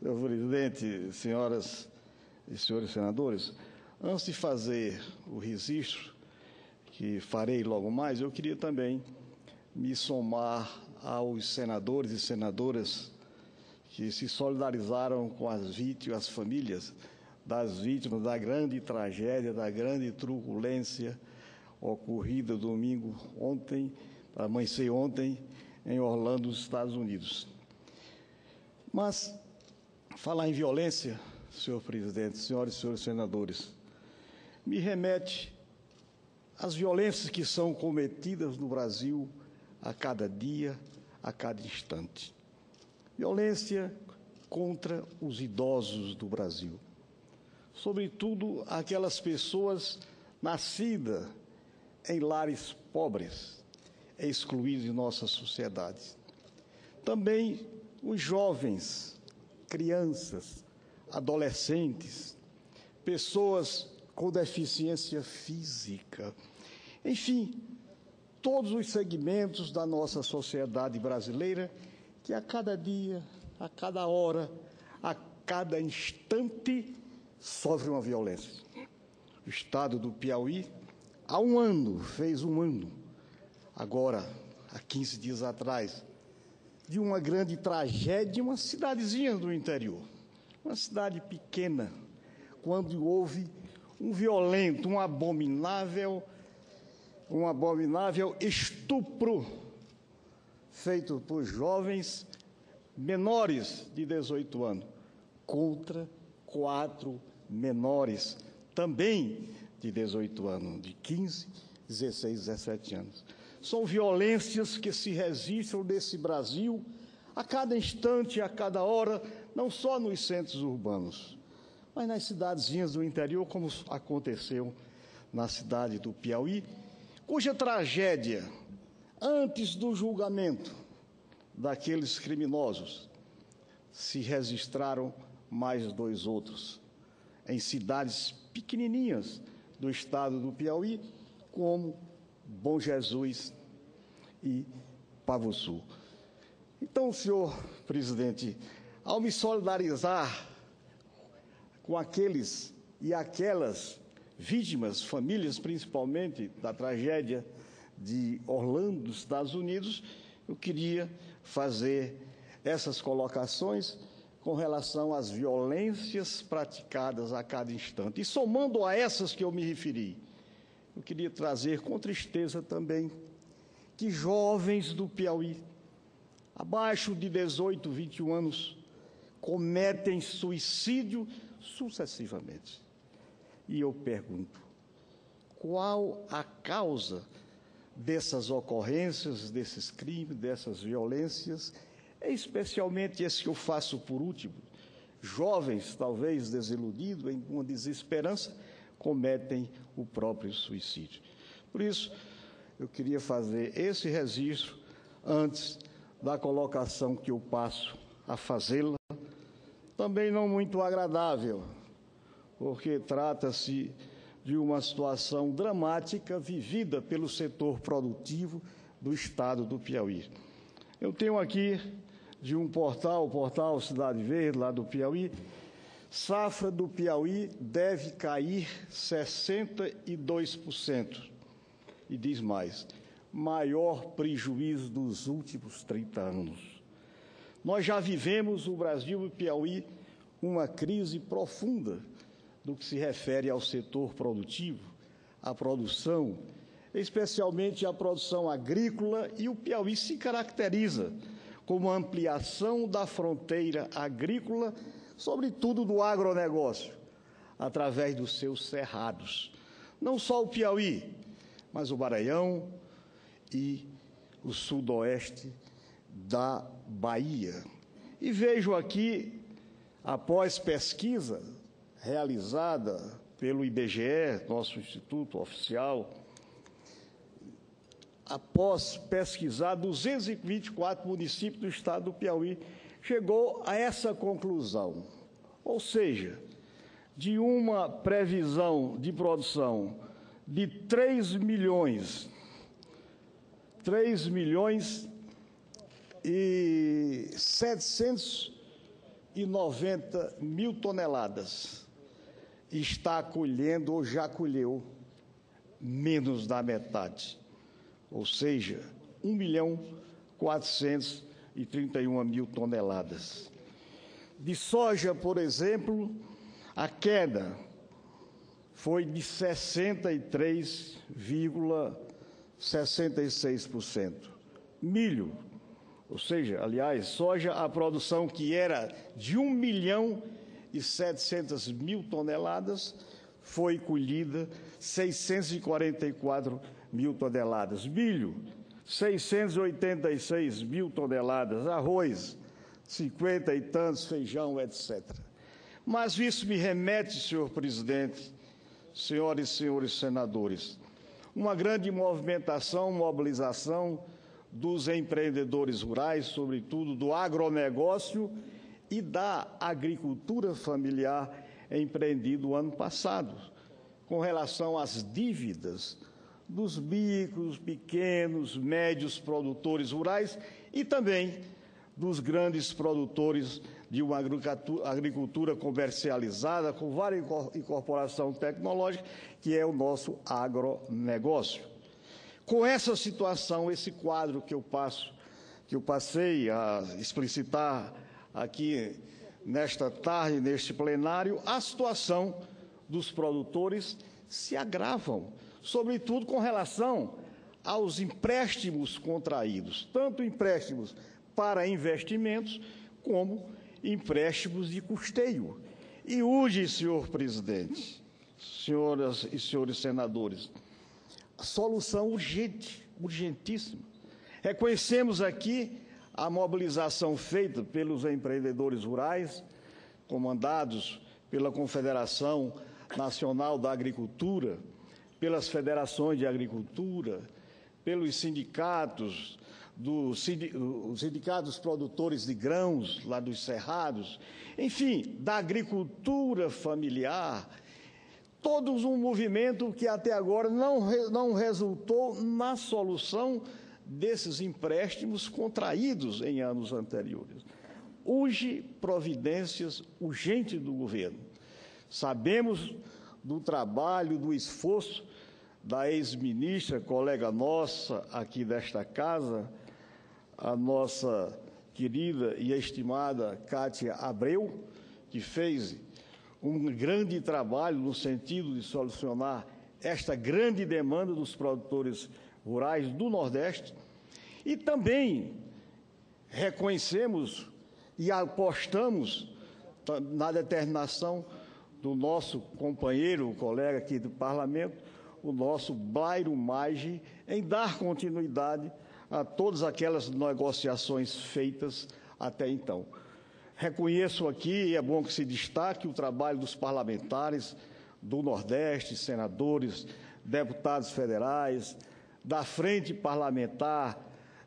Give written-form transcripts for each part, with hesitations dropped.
Senhor presidente, senhoras e senhores senadores, antes de fazer o registro, que farei logo mais, eu queria também me somar aos senadores e senadoras que se solidarizaram com as vítimas, as famílias das vítimas da grande tragédia, da grande truculência ocorrida domingo ontem, amanhecer ontem, em Orlando, nos Estados Unidos. Mas falar em violência, senhor presidente, senhoras e senhores senadores, me remete às violências que são cometidas no Brasil a cada dia, a cada instante. Violência contra os idosos do Brasil, sobretudo aquelas pessoas nascidas em lares pobres, excluídos de nossa sociedade. Também os jovens, crianças, adolescentes, pessoas com deficiência física, enfim, todos os segmentos da nossa sociedade brasileira que a cada dia, a cada hora, a cada instante sofre uma violência. O estado do Piauí, há um ano, fez um ano, agora, há 15 dias atrás, de uma grande tragédia, uma cidadezinha do interior, uma cidade pequena, quando houve um violento, um abominável estupro feito por jovens menores de 18 anos, contra 4 menores, também de 18 anos, de 15, 16, 17 anos. São violências que se registram nesse Brasil a cada instante, a cada hora, não só nos centros urbanos, mas nas cidadezinhas do interior, como aconteceu na cidade do Piauí, cuja tragédia, antes do julgamento daqueles criminosos, se registraram mais 2 outros, em cidades pequenininhas do estado do Piauí, como Bom Jesus e Pavussu. Então, senhor presidente, ao me solidarizar com aqueles e aquelas vítimas, famílias principalmente, da tragédia de Orlando, dos Estados Unidos, eu queria fazer essas colocações com relação às violências praticadas a cada instante. E somando a essas que eu me referi, eu queria trazer com tristeza também que jovens do Piauí, abaixo de 18, 21 anos, cometem suicídio sucessivamente. E eu pergunto, qual a causa dessas ocorrências, desses crimes, dessas violências, especialmente esse que eu faço por último? Jovens, talvez desiludidos, em uma desesperança, cometem o próprio suicídio. Por isso, eu queria fazer esse registro antes da colocação que eu passo a fazê-la, também não muito agradável, porque trata-se de uma situação dramática vivida pelo setor produtivo do estado do Piauí. Eu tenho aqui de um portal, o portal Cidade Verde, lá do Piauí, safra do Piauí deve cair 62%. E diz mais, maior prejuízo dos últimos 30 anos. Nós já vivemos, o Brasil e o Piauí, uma crise profunda do que se refere ao setor produtivo, à produção, especialmente à produção agrícola, e o Piauí se caracteriza como a ampliação da fronteira agrícola, sobretudo do agronegócio, através dos seus cerrados. Não só o Piauí, mas o Maranhão e o sudoeste da Bahia. E vejo aqui, após pesquisa realizada pelo IBGE, nosso instituto oficial, após pesquisar 224 municípios do estado do Piauí, chegou a essa conclusão, ou seja, de uma previsão de produção de 3 milhões e 700 1.990 mil toneladas. Está colhendo ou já colheu menos da metade, ou seja, 1.431 mil toneladas. De soja, por exemplo, a queda foi de 63,66%. Milho, ou seja, aliás, soja, a produção que era de 1.700.000 toneladas, foi colhida 644 mil toneladas. Milho, 686 mil toneladas. Arroz, 50 e tantos, feijão, etc. Mas isso me remete, senhor presidente, senhoras e senhores senadores, uma grande movimentação, mobilização dos empreendedores rurais, sobretudo do agronegócio e da agricultura familiar empreendido ano passado, com relação às dívidas dos micros, pequenos, médios produtores rurais e também dos grandes produtores de uma agricultura comercializada, com várias incorporação tecnológica, que é o nosso agronegócio. Com essa situação, esse quadro que eu passei a explicitar aqui nesta tarde, neste plenário, a situação dos produtores se agravam, sobretudo com relação aos empréstimos contraídos, tanto empréstimos para investimentos como empréstimos de custeio. E hoje, senhor presidente, senhoras e senhores senadores, a solução urgente, urgentíssima. Reconhecemos aqui a mobilização feita pelos empreendedores rurais, comandados pela Confederação Nacional da Agricultura, pelas federações de agricultura, pelos sindicatos, os sindicatos produtores de grãos, lá dos Cerrados, enfim, da agricultura familiar, todos um movimento que até agora não resultou na solução desses empréstimos contraídos em anos anteriores. Urge providências urgentes do governo. Sabemos do trabalho, do esforço da ex-ministra, colega nossa aqui desta casa, a nossa querida e estimada Cátia Abreu, que fez um grande trabalho no sentido de solucionar esta grande demanda dos produtores rurais do Nordeste, e também reconhecemos e apostamos na determinação do nosso companheiro, colega aqui do Parlamento, o nosso Blairo Maggi, em dar continuidade a todas aquelas negociações feitas até então. Reconheço aqui, e é bom que se destaque, o trabalho dos parlamentares do Nordeste, senadores, deputados federais, da Frente Parlamentar,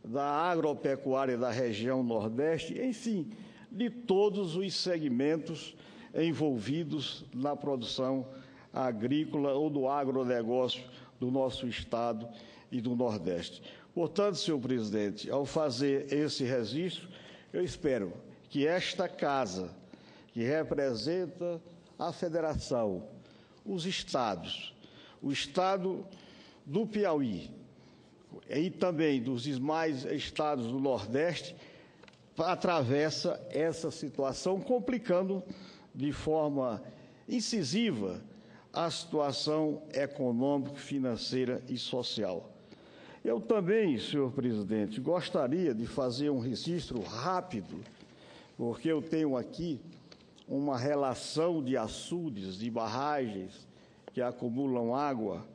da agropecuária da região Nordeste, enfim, de todos os segmentos envolvidos na produção agrícola ou do agronegócio do nosso Estado e do Nordeste. Portanto, senhor presidente, ao fazer esse registro, eu espero que esta casa, que representa a Federação, os estados, o Estado do Piauí e também dos demais estados do Nordeste, atravessa essa situação, complicando de forma incisiva a situação econômica, financeira e social. Eu também, senhor presidente, gostaria de fazer um registro rápido, porque eu tenho aqui uma relação de açudes, de barragens que acumulam água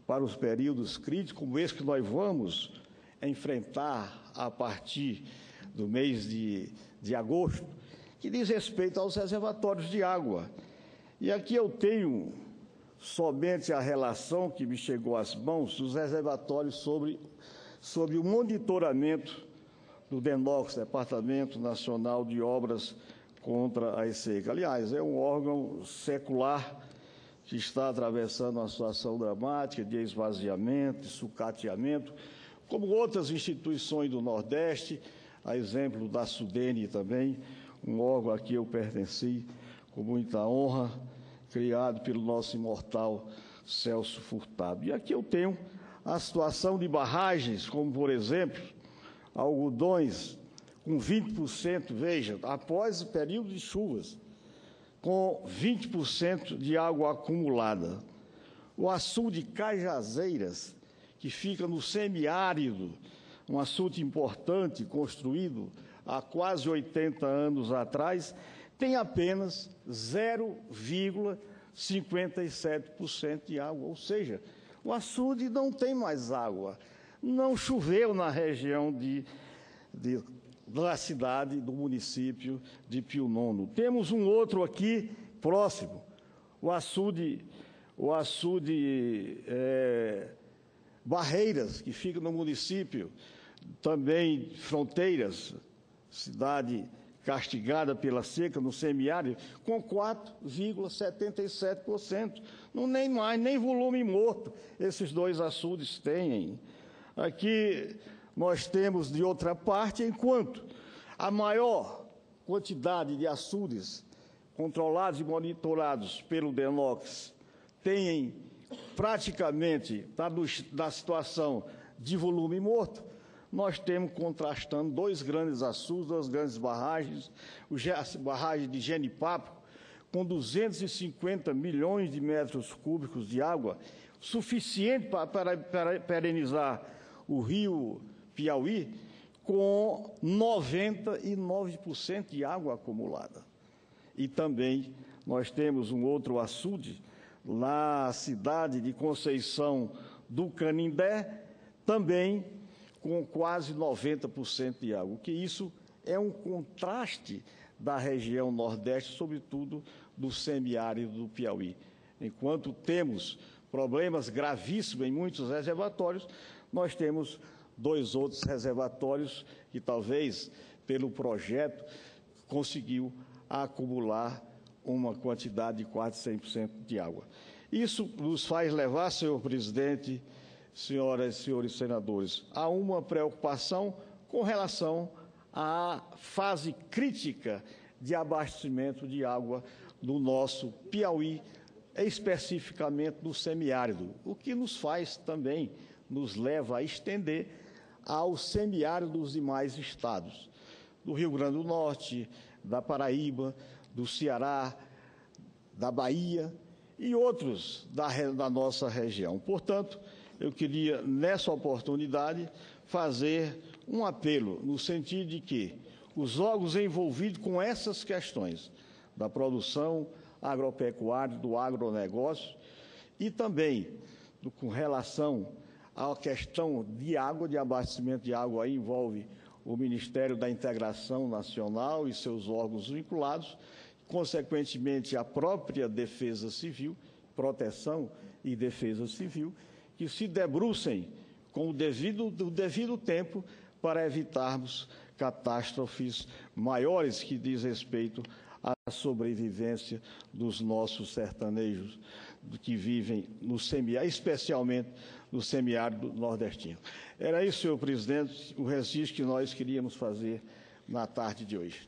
para os períodos críticos, como esse que nós vamos enfrentar a partir do mês de agosto, que diz respeito aos reservatórios de água. E aqui eu tenho somente a relação que me chegou às mãos dos reservatórios sobre o monitoramento do DENOX, Departamento Nacional de Obras contra a Seca. Aliás, é um órgão secular que está atravessando uma situação dramática de esvaziamento, de sucateamento, como outras instituições do Nordeste, a exemplo da Sudene também, um órgão a que eu pertenci com muita honra, criado pelo nosso imortal Celso Furtado. E aqui eu tenho a situação de barragens, como, por exemplo, algodões com 20%, veja, após o período de chuvas, com 20% de água acumulada. O açude Cajazeiras, que fica no semiárido, um açude importante, construído há quase 80 anos atrás, tem apenas 0,57% de água, ou seja, o açude não tem mais água. Não choveu na região da cidade, do município de Pio Nono. Temos um outro aqui próximo, o açude Barreiras, que fica no município, também Fronteiras, cidade castigada pela seca no semiárido, com 4,77%. Não nem mais, nem volume morto esses dois açudes têm. Aqui nós temos, de outra parte, enquanto a maior quantidade de açudes controlados e monitorados pelo DENOX têm praticamente, na situação de volume morto, nós temos contrastando dois grandes açudes, duas grandes barragens, a barragem de Genipapo, com 250 milhões de metros cúbicos de água, suficiente para perenizar o rio Piauí, com 99% de água acumulada. E também nós temos um outro açude, na cidade de Conceição do Canindé, também com quase 90% de água, que isso é um contraste da região Nordeste, sobretudo do semiárido do Piauí. Enquanto temos problemas gravíssimos em muitos reservatórios, nós temos dois outros reservatórios que talvez, pelo projeto, conseguiu acumular uma quantidade de quase 100% de água. Isso nos faz levar, senhor presidente, senhoras e senhores senadores, a uma preocupação com relação à fase crítica de abastecimento de água do nosso Piauí, especificamente no semiárido, o que nos faz também, nos leva a estender ao semiárido dos demais estados, do Rio Grande do Norte, da Paraíba, do Ceará, da Bahia e outros da nossa região. Portanto, eu queria, nessa oportunidade, fazer um apelo no sentido de que os órgãos envolvidos com essas questões da produção agropecuária, do agronegócio e também com relação à questão de água, de abastecimento de água, aí envolve o Ministério da Integração Nacional e seus órgãos vinculados, consequentemente a própria Defesa Civil, Proteção e Defesa Civil, que se debrucem com o devido tempo para evitarmos catástrofes maiores que diz respeito à sobrevivência dos nossos sertanejos que vivem no semiárido, especialmente no semiárido nordestino. Era isso, senhor presidente, o registro que nós queríamos fazer na tarde de hoje.